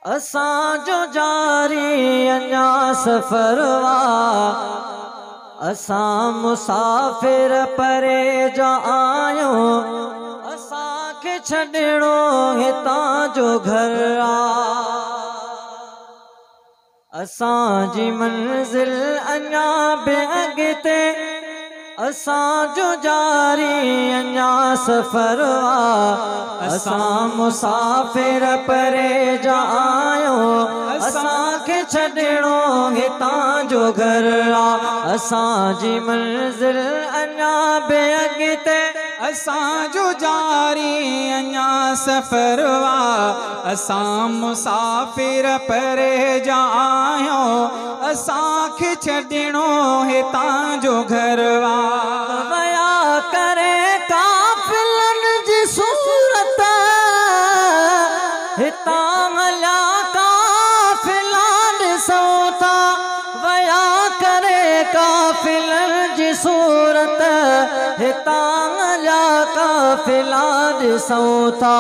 असां जो जारी अञा सफ़रवा असां मुसाफ़िर परे जा आहियूं असांखे छॾिणो हितां जो घर असांजी मंज़िल अञा बि अॻिते असां जो जारी अञा सफ़रवा असां मुसाफ़िर परे जा आहियूं असांखे छॾिणो हितां जो घर असांजी मंज़िल अञा बि अॻिते असां जो जारी अञा सफ़रवा असां मुसाफ़िर परे जा आहियूं असांखे छॾिणो हितां जो घर वया करे काफ़िलनि जी सूरत हितां हलिया काफ़िला ॾिसूं था वया करे काफ़िलनि जी सूरत हितां हलिया काफ़िला ॾिसूं था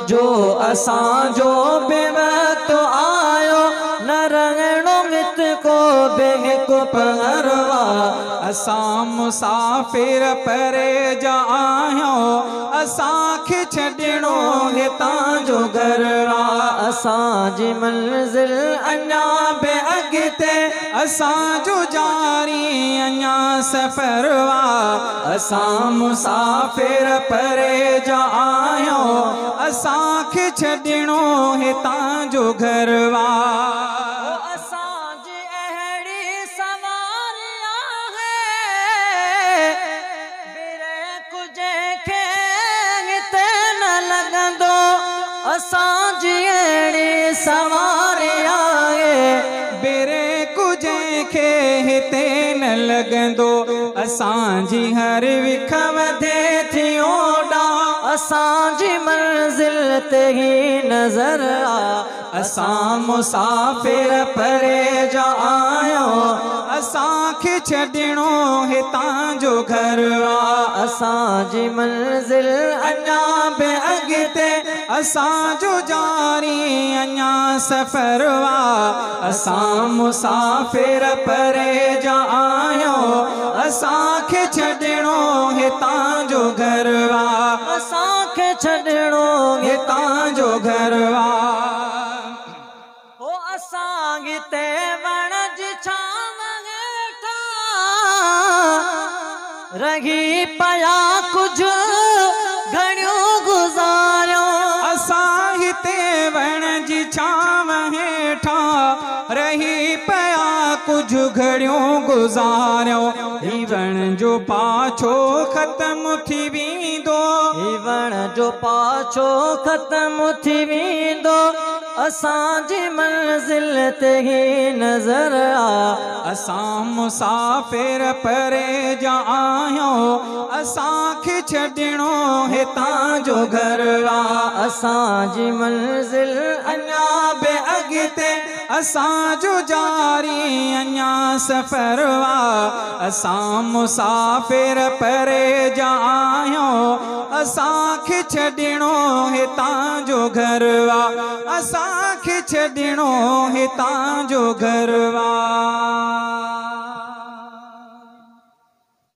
जो असांजो बि वक़्त आयो न रहणो मित को बि हिकु पहरवा असां मुसाफ़िर परे जा आहियूं असांखे छॾिणो हितां जो घर असांजी मंज़िल अञा बि अॻिते असां जो जारी अञा सफ़रवा असां मुसाफ़िर परे जा आहियूं असांखे छॾिणो हितां जो घर असांजी अहिड़ी सवारी आहे ब्रेक जंहिंखे हिते न लॻंदो असांजी अहिड़ी सवारी आहे ब्रेक जंहिंखे हिते न लॻंदो असांजी हर विख वधे थी ओॾा असांजी मंज़िल ते ही नज़र असां मुसाफ़िर परे जा आहियूं असांखे छॾिणो हितां जो घर असांजी मंज़िल अञा बि अॻिते असां जो जारी अञा सफ़रवा असां मुसाफ़िर परे जा आहियूं असांखे छॾिणो हितां जो घर असांखे छॾिणो हितां जो घर असां हिते वण जी छांव हेठां रही पिया कुझु घड़ियूं गुज़ारियो असां हिते वण जी छांव हेठां रही पिया कुझु घड़ियूं गुज़ारियो ही वण जो पाछो ख़त्म थी वेंदो ही वण जो पाछो ख़त्म थी वेंदो असांजी मंज़िल ते ही नज़र असां मुसाफ़िर परे जा आहियूं असांखे छॾिणो हितां जो घर असांजी मंज़िल अञा बि अॻिते असां जो जारी अञा सफ़रवा असां मुसाफ़िर परे जा आहियूं असांखे छॾिणो हितां जो घर असांखे छॾिणो हितां जो घर